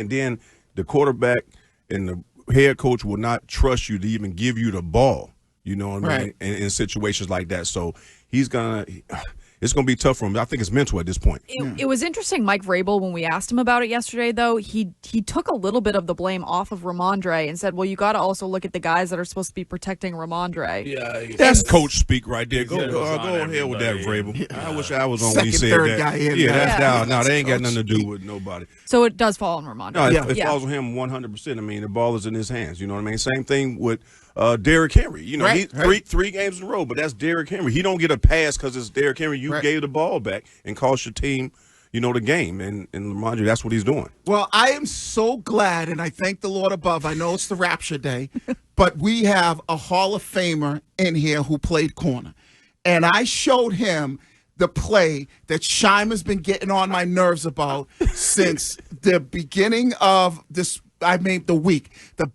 and then the quarterback and the head coach will not trust you to even give you the ball. You know what I mean? In situations like that. So it's going to be tough for him. I think it's mental at this point. It was interesting, Mike Vrabel, when we asked him about it yesterday, though, he took a little bit of the blame off of Ramondre and said, well, you got to also look at the guys that are supposed to be protecting Ramondre. Yeah, that's coach speak right there. Go ahead with that, Vrabel. Yeah. I wish I was on when he said that. Guy in that's down. No, they ain't got nothing to do with nobody. So it does fall on Ramondre. No, it falls on him 100%. I mean, the ball is in his hands. You know what I mean? Same thing with Derrick Henry. You know, three games in a row, but that's Derrick Henry. He don't get a pass because it's Derrick Henry. You gave the ball back and cost your team, the game. And Ramondre, that's what he's doing. Well, I am so glad, and I thank the Lord above. I know it's the rapture day, but we have a Hall of Famer in here who played corner. And I showed him the play that Shimer's been getting on my nerves about since the beginning of the week. The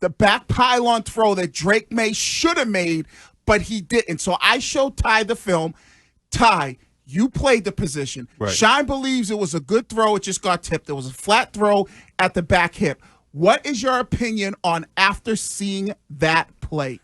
back pylon throw that Drake Maye should have made, but he didn't. So I showed Ty the film. Ty, you played the position. Right. Shime believes it was a good throw. It just got tipped. It was a flat throw at the back hip. What is your opinion on after seeing that play?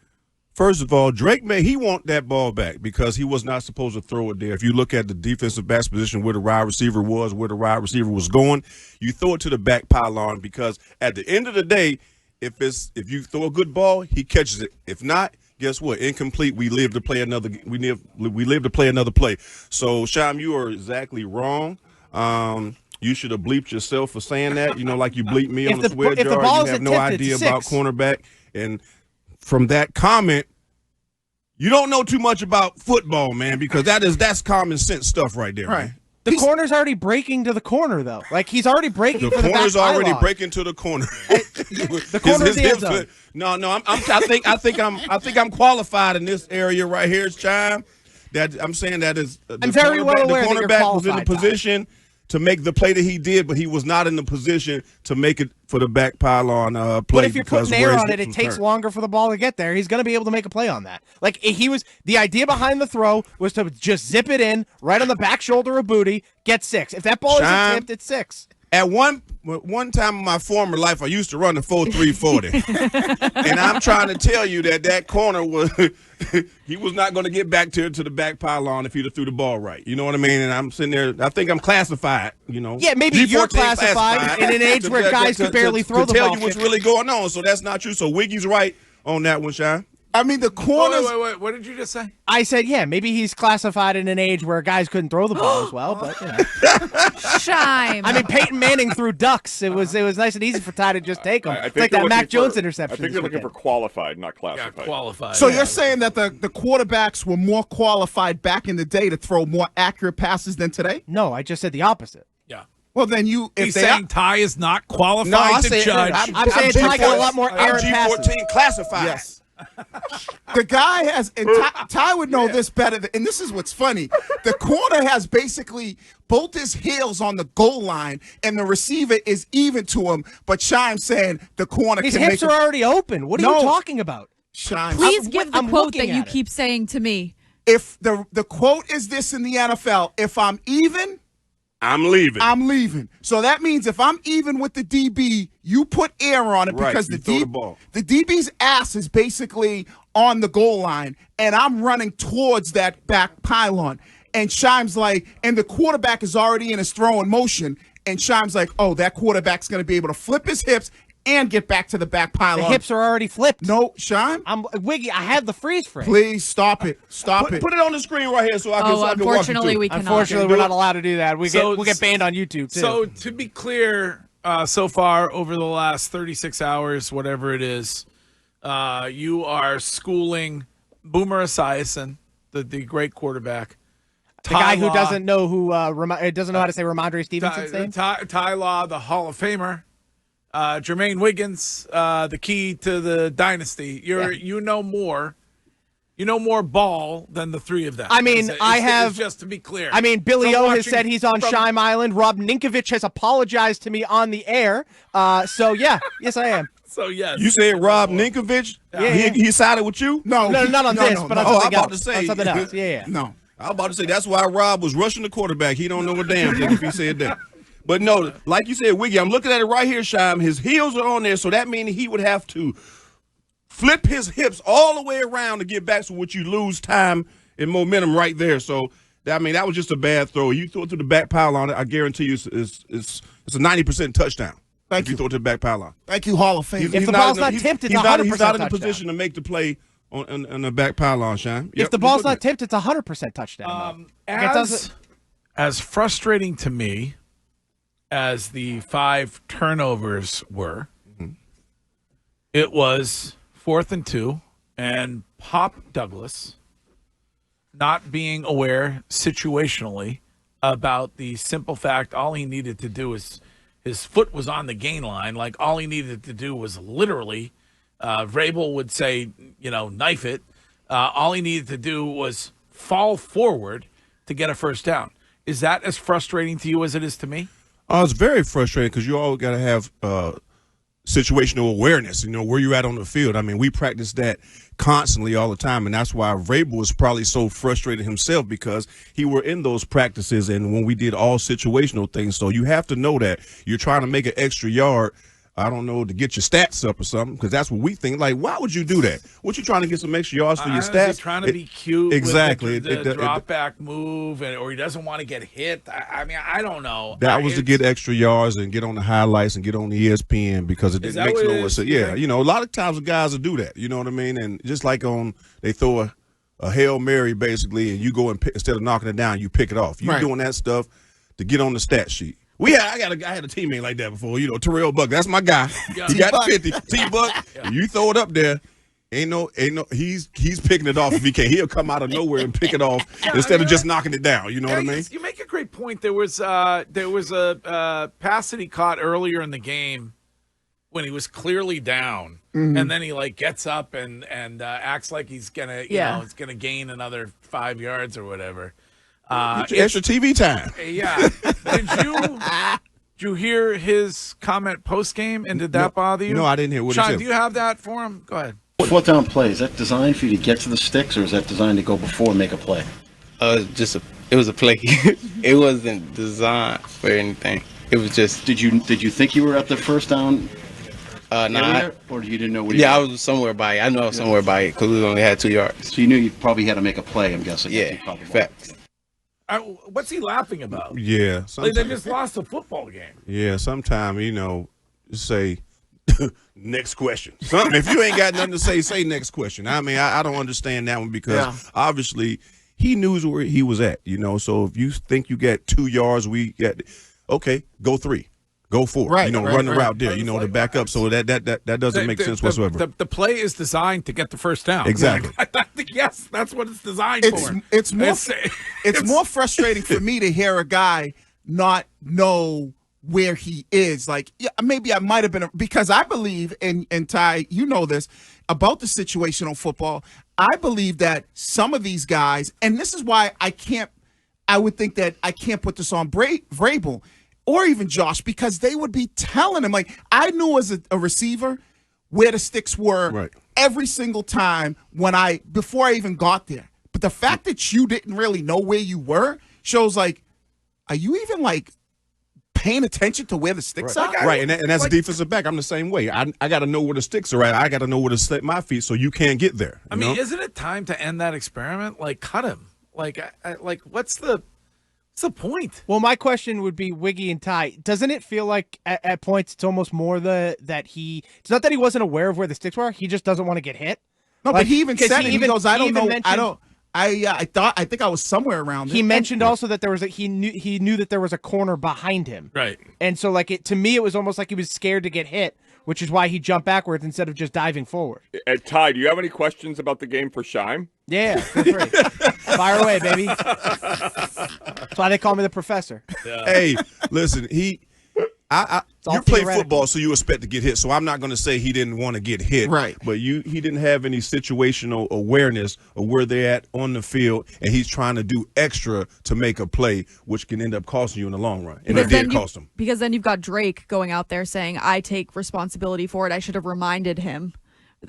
First of all, Drake Maye, he want that ball back because he was not supposed to throw it there. If you look at the defensive back's position where the wide receiver was, where the wide receiver was going, you throw it to the back pylon because at the end of the day, if you throw a good ball, he catches it. If not, guess what? Incomplete. We live to play another. We live to play another play. So, Sham, you are exactly wrong. You should have bleeped yourself for saying that. Like you bleeped me on the swear jar. You have no idea about cornerback. And from that comment, you don't know too much about football, man, because that's common sense stuff right there, right? Man. The corner's already breaking to the corner, though. Like, he's already breaking to the back pylon. The corner's already breaking to the corner. The corner's the end zone. No. I think I'm qualified in this area right here, Chime. That I'm saying that is I'm very well aware the that you're cornerback was in the qualified, position to make the play that he did, but he was not in the position to make it for the back pylon play. But if you're putting air on it, it takes longer for the ball to get there. He's going to be able to make a play on that. Like, the idea behind the throw was to just zip it in right on the back shoulder of Booty, get 6. If that ball isn't tipped, it's 6. At one time in my former life, I used to run the 4.340, and I'm trying to tell you that corner was he was not going to get back to the back pylon if he'd have threw the ball right. You know what I mean? And I'm sitting there. I think I'm classified. Yeah, maybe you're classified in an age where guys could barely throw the ball. To tell you what's really going on, so that's not true. So Wiggy's right on that one, Sean. I mean, the corners. Wait. What did you just say? I said, yeah, maybe he's classified in an age where guys couldn't throw the ball as well. But Shime. I mean, Peyton Manning threw ducks. It was nice and easy for Ty to just take them. Like that Mac Jones interception. I think they're looking for qualified, not classified. Yeah, qualified. So you're saying that the quarterbacks were more qualified back in the day to throw more accurate passes than today? No, I just said the opposite. Yeah. Well, then he's saying Ty is not qualified to judge. I'm saying Ty got a lot more errant passes. G14 classified. Yes. The guy has, and Ty would know this better, and this is what's funny. The corner has basically both his heels on the goal line, and the receiver is even to him, but Shime's saying the corner His can hips are already open. What are you talking about? Shime. Please give the quote that you keep saying to me. If the quote is this in the NFL, if I'm even, I'm leaving. I'm leaving. So that means if I'm even with the DB, you put air on it because the DB's ass is basically on the goal line, and I'm running towards that back pylon. And Shime's like, and the quarterback is already in his throwing motion, and Shime's like, oh, that quarterback's going to be able to flip his hips and get back to the back pylon. The hips are already flipped. No, Shime. Wiggy, I have the freeze frame. Please stop it. Stop it. Put it on the screen right here so I can unfortunately, we cannot. Unfortunately, we're not allowed to do that. We'll get banned on YouTube, too. So, to be clear, so far over the last 36 hours, whatever it is, you are schooling Boomer Esiason, the great quarterback. The guy who doesn't know doesn't know how to say Ramondre Stevenson's name? Ty Law, the Hall of Famer. Jermaine Wiggins, the key to the dynasty. You know more. You know more ball than the three of them. I mean, just to be clear. I mean, Billy O has said he's on Shime Island. Rob Ninkovich has apologized to me on the air. So yeah, yes I am. So yes. You said Rob Ninkovich? Yeah. He sided with you? No, not on this, but on something else. To say, on something else. Yeah. No. I was about to say that's why Rob was rushing the quarterback. He don't know a damn thing if he said that. But no, like you said, Wiggy, I'm looking at it right here, Shime. His heels are on there, so that means he would have to flip his hips all the way around to get back, so what you lose time and momentum right there. So, I mean, that was just a bad throw. You throw it to the back pylon, I guarantee you it's a 90% touchdown. Thank you. Throw it to the back pylon. Thank you, Hall of Fame. If the ball's not tipped, it's 100% He's not in the touchdown. position to make the play on the back pylon, Shime. If the ball's not tipped, it's 100% touchdown. As frustrating to me as the 5 turnovers were, it was 4th and 2, and Pop Douglas not being aware situationally about the simple fact all he needed to do is his foot was on the gain line. Like, all he needed to do was literally, Vrabel would say, knife it. All he needed to do was fall forward to get a first down. Is that as frustrating to you as it is to me? It's very frustrating because you all got to have situational awareness, where you're at on the field. I mean, we practice that constantly all the time, and that's why Vrabel was probably so frustrated himself, because he were in those practices and when we did all situational things. So you have to know that you're trying to make an extra yard, I don't know, to get your stats up or something, because that's what we think. Like, why would you do that? What, you trying to get some extra yards for your stats? Trying to be cute. Exactly. With the drop back move, or he doesn't want to get hit. I mean, I don't know. That was to get extra yards and get on the highlights and get on the ESPN, because it makes no sense. Yeah, a lot of times the guys will do that. You know what I mean? And just like they throw a Hail Mary basically, and you go and instead of knocking it down, you pick it off. You're doing that stuff to get on the stat sheet. I had a teammate like that before, Terrell Buck. That's my guy. Yeah. He got the 50. T-Buck, you throw it up there. Ain't no. He's picking it off if he can. He'll come out of nowhere and pick it off instead of just knocking it down. You know what I mean? You make a great point. There was a pass that he caught earlier in the game when he was clearly down, and then he gets up and acts like he's gonna it's gonna gain another 5 yards or whatever. Extra TV time. Yeah. Did you hear his comment post game, and did that bother you? No, I didn't hear what he Sean, said. do you have that for him? Go ahead. Fourth down play, is that designed for you to get to the sticks, or is that designed to go before and make a play? It was a play. It wasn't designed for anything. It was just. Did you think you were at the first down? Nah. Or you didn't know where? I was somewhere by it. I know I was somewhere by it because we only had 2 yards. So you knew you probably had to make a play. I'm guessing. Yeah. Facts. What's he laughing about? Yeah. They just lost a football game. Yeah, sometime, say next question. Something. If you ain't got nothing to say next question. I mean, I don't understand that one, because obviously he knew where he was at, So if you think you got 2 yards, okay, go 3. Go 4. Run the route there, to back up. So that doesn't make sense whatsoever. The play is designed to get the first down. Exactly. I think, yes, that's what it's designed for. It's more frustrating for me to hear a guy not know where he is. Like, maybe I might have been, because I believe, and Ty, you know this, about the situational football, I believe that some of these guys, and this is why I would think that I can't put this on Vrabel, or even Josh, because they would be telling him, like, I knew as a receiver where the sticks were every single time before I even got there. But the fact that you didn't really know where you were shows, like, are you even, paying attention to where the sticks are? Right, and that's a defensive back. I'm the same way. I got to know where the sticks are at. I got to know where to set my feet so you can't get there. I mean, isn't it time to end that experiment? Cut him. What's the point? Well, my question would be, Wiggy and Ty, doesn't it feel like at points it's almost more it's not that he wasn't aware of where the sticks were, he just doesn't want to get hit? No, but he even said it. He goes, I don't know. I think I was somewhere around. He mentioned also that he knew that there was a corner behind him. Right. And so to me it was almost like he was scared to get hit, which is why he jumped backwards instead of just diving forward. Ty, do you have any questions about the game for Shime? Yeah, feel free. Fire away, baby. That's why they call me the professor. Yeah. Hey, listen, you play football, so you expect to get hit. So I'm not going to say he didn't want to get hit. Right. But he didn't have any situational awareness of where they're at on the field, and he's trying to do extra to make a play, which can end up costing you in the long run. And it did cost him. Because then you've got Drake going out there saying, I take responsibility for it. I should have reminded him.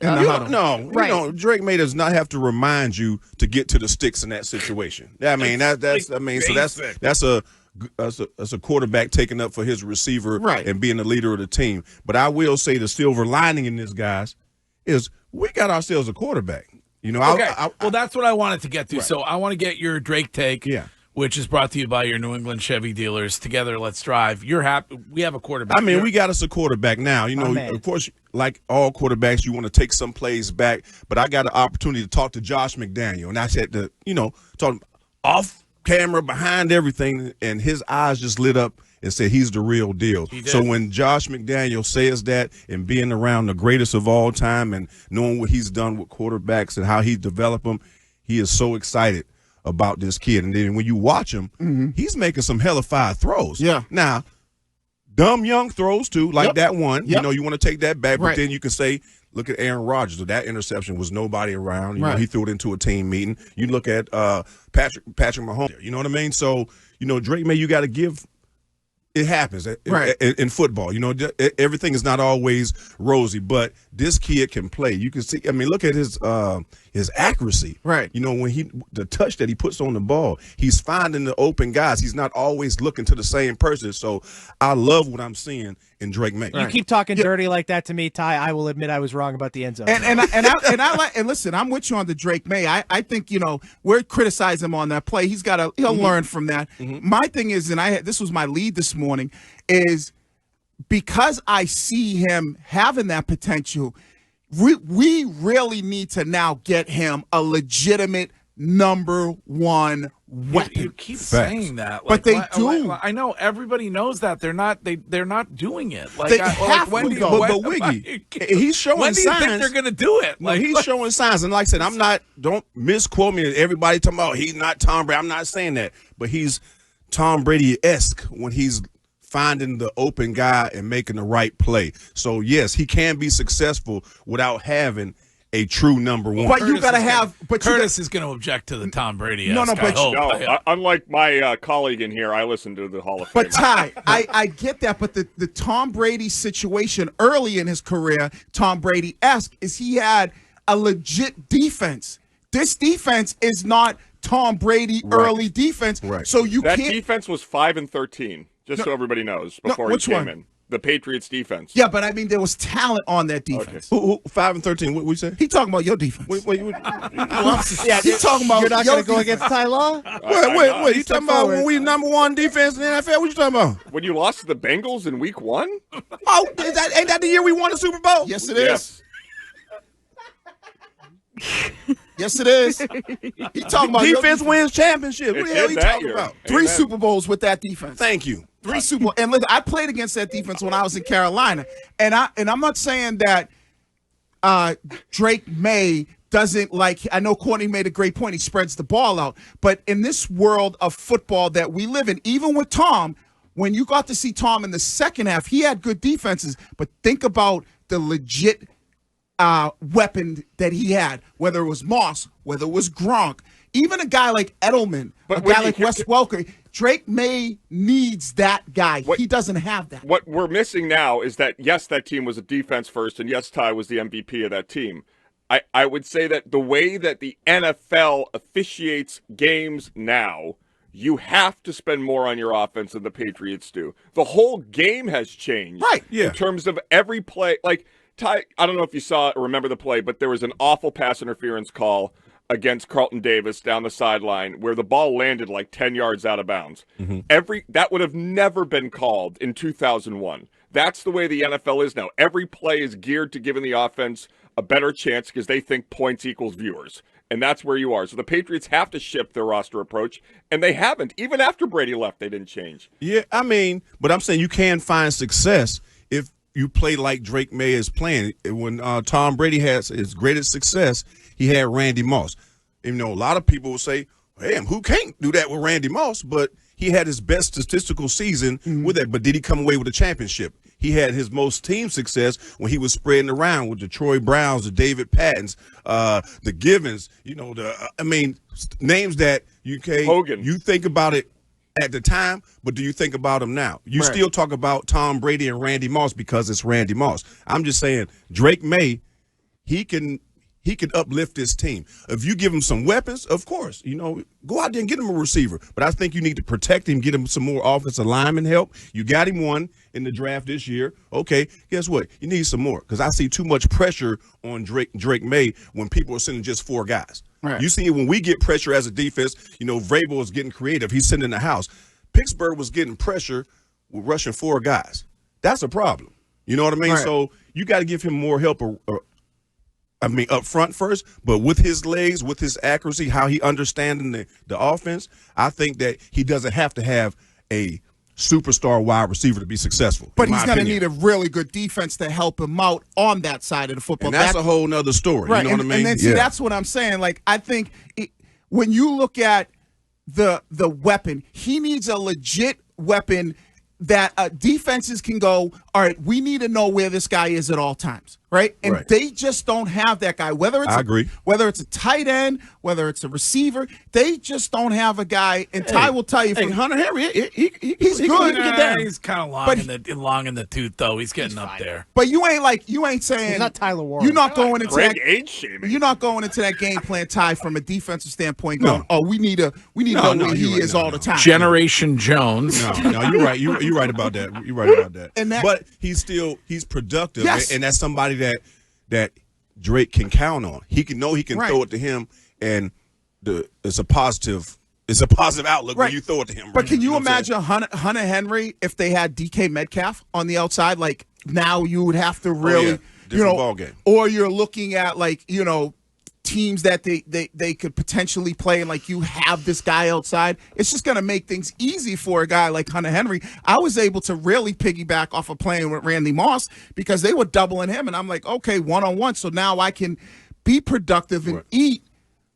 Drake Maye does not have to remind you to get to the sticks in that situation. I mean, that's a as a quarterback taking up for his receiver Right. and being the leader of the team. But I will say the silver lining in this, guys, is we got ourselves a quarterback. You know, Okay. Well, that's what I wanted to get to. Right. So I want to get your Drake take. Yeah. Which is brought to you by your New England Chevy dealers. Together, let's drive. You're happy. We have a quarterback. I mean, we got us a quarterback now. You know, of course, like all quarterbacks, you want to take some plays back. But I got an opportunity to talk to Josh McDaniels, and I said to, talk off camera, behind everything, and his eyes just lit up and said he's the real deal. So when Josh McDaniels says that, and being around the greatest of all time and knowing what he's done with quarterbacks and how he's developed them, he is so excited about this kid. And then when you watch him, he's making some hellified throws. Yeah. Now, dumb young throws too, like that one. Yep. You want to take that back, but Right. then you can say, look at Aaron Rodgers. That interception was nobody around. You know, Right. he threw it into a team meeting. You look at Patrick Mahomes. You know what I mean? So, Drake Maye, you got to give. It happens in football. Everything is not always rosy, but this kid can play. You can see. I mean, look at his accuracy. Right. When the touch that he puts on the ball, he's finding the open guys. He's not always looking to the same person. So I love what I'm seeing in Drake Maye. You keep talking dirty like that to me, Ty. I will admit I was wrong about the end zone. And listen, I'm with you on the Drake Maye. I think we're criticizing him on that play. He'll learn from that. My thing is, this was my lead this morning, is because I see him having that potential. We really need to now get him a legitimate number one weapon. You keep saying that, but they do. I know everybody knows that they're not doing it. They have when to, do though. But Wiggy, he's showing when do you signs. think they're going to do it? He's showing signs, and like I said, don't misquote me. Everybody talking about he's not Tom Brady. I'm not saying that, but he's Tom Brady-esque when he's finding the open guy and making the right play. So yes, he can be successful without having a true number one. But you got to have. But Curtis is going to object to the Tom Brady. Unlike my colleague in here, I listen to the Hall of Fame. But Ty, I get that. But the Tom Brady situation early in his career, Tom Brady-esque, is he had a legit defense. This defense is not Tom Brady early defense. Right. So that defense was 5-13. Just so everybody knows before he came in. The Patriots defense. Yeah, but I mean, there was talent on that defense. Who 5-13? What we say? He talking about your defense. Wait, He's talking about you're not going to go against Ty Law. Wait. You talking about when we number one defense in the NFL? What you talking about? When you lost to the Bengals in Week 1? Oh, ain't that the year we won the Super Bowl? Yes, it is. Yes, it is. He talking about defense wins championship. What the hell are you talking about? 3 Super Bowls with that defense. Thank you. 3 Super Bowls. And listen, I played against that defense when I was in Carolina, and I'm not saying that Drake Maye doesn't like. I know Courtney made a great point. He spreads the ball out, but in this world of football that we live in, even with Tom, when you got to see Tom in the second half, he had good defenses. But think about the legit weapon that he had, whether it was Moss, whether it was Gronk, even a guy like Edelman, a guy like Wes Welker. Drake Maye needs that guy. He doesn't have that. What we're missing now is that, yes, that team was a defense first, and yes, Ty was the MVP of that team. I would say that the way that the NFL officiates games now, you have to spend more on your offense than the Patriots do. The whole game has changed. Right, yeah. In terms of every play. Like, Ty, I don't know if you saw or remember the play, but there was an awful pass interference call against Carlton Davis down the sideline where the ball landed like 10 yards out of bounds. That would have never been called in 2001. That's the way the NFL is now. Every play is geared to giving the offense a better chance because they think points equals viewers. And that's where you are. So the Patriots have to shift their roster approach, and they haven't. Even after Brady left, they didn't change. Yeah, I mean, but I'm saying you can find success if you play like Drake Maye is playing. When Tom Brady has his greatest success, he had Randy Moss. A lot of people will say, hey, who can't do that with Randy Moss? But he had his best statistical season with that. But did he come away with a championship? He had his most team success when he was spreading around with the Troy Browns, the David Pattons, the Givens, names that Hogan. You think about it at the time, but do you think about him now? You still talk about Tom Brady and Randy Moss because it's Randy Moss. I'm just saying Drake Maye, he can he could uplift this team. If you give him some weapons, of course, go out there and get him a receiver. But I think you need to protect him, get him some more offensive lineman help. You got him one in the draft this year. Okay, guess what? You need some more because I see too much pressure on Drake Maye when people are sending just 4 guys. Right. You see, when we get pressure as a defense, Vrabel is getting creative. He's sitting in the house. Pittsburgh was getting pressure with rushing 4 guys. That's a problem. You know what I mean? Right. So you got to give him more help. Up front first, but with his legs, with his accuracy, how he understanding the offense, I think that he doesn't have to have a superstar wide receiver to be successful. But he's going to need a really good defense to help him out on that side of the football. And that's a whole nother story. Right. You know what I mean? And then, see, that's what I'm saying. Like, I think when you look at the weapon, he needs a legit weapon that defenses can go, all right, we need to know where this guy is at all times, right? And they just don't have that guy. Whether it's a tight end, whether it's a receiver, they just don't have a guy. And Ty will tell you, Hunter Henry, he's good. He's kind of long in the tooth, though. He's getting up there. But you ain't saying he's not Tyler Warren. You're not going into that age shaming. You're not going into that game plan, Ty, from a defensive standpoint. Going, we need to know where he is all the time. Generation Jones. No, you're right. You're right about that. You're right about that. But he's productive, and that's somebody that Drake can count on. He can throw it to him, and it's a positive outlook when you throw it to him. But can you imagine Hunter Henry if they had DK Metcalf on the outside? Like, now you would have to really, ball game. Or you're looking at teams that they could potentially play, and you have this guy outside. It's just going to make things easy for a guy like Hunter Henry. I was able to really piggyback off of playing with Randy Moss because they were doubling him, and I'm like, okay, one-on-one. So now I can be productive and eat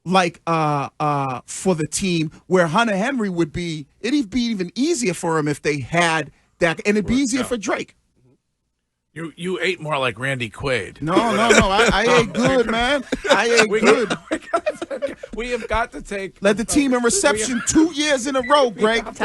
for the team, where Hunter Henry it'd be even easier for him if they had that, and it'd be easier for Drake. You ate more like Randy Quaid. No. I ate good, man. I ate good. We have got to take. Led the team in reception 2 years in a row, Greg.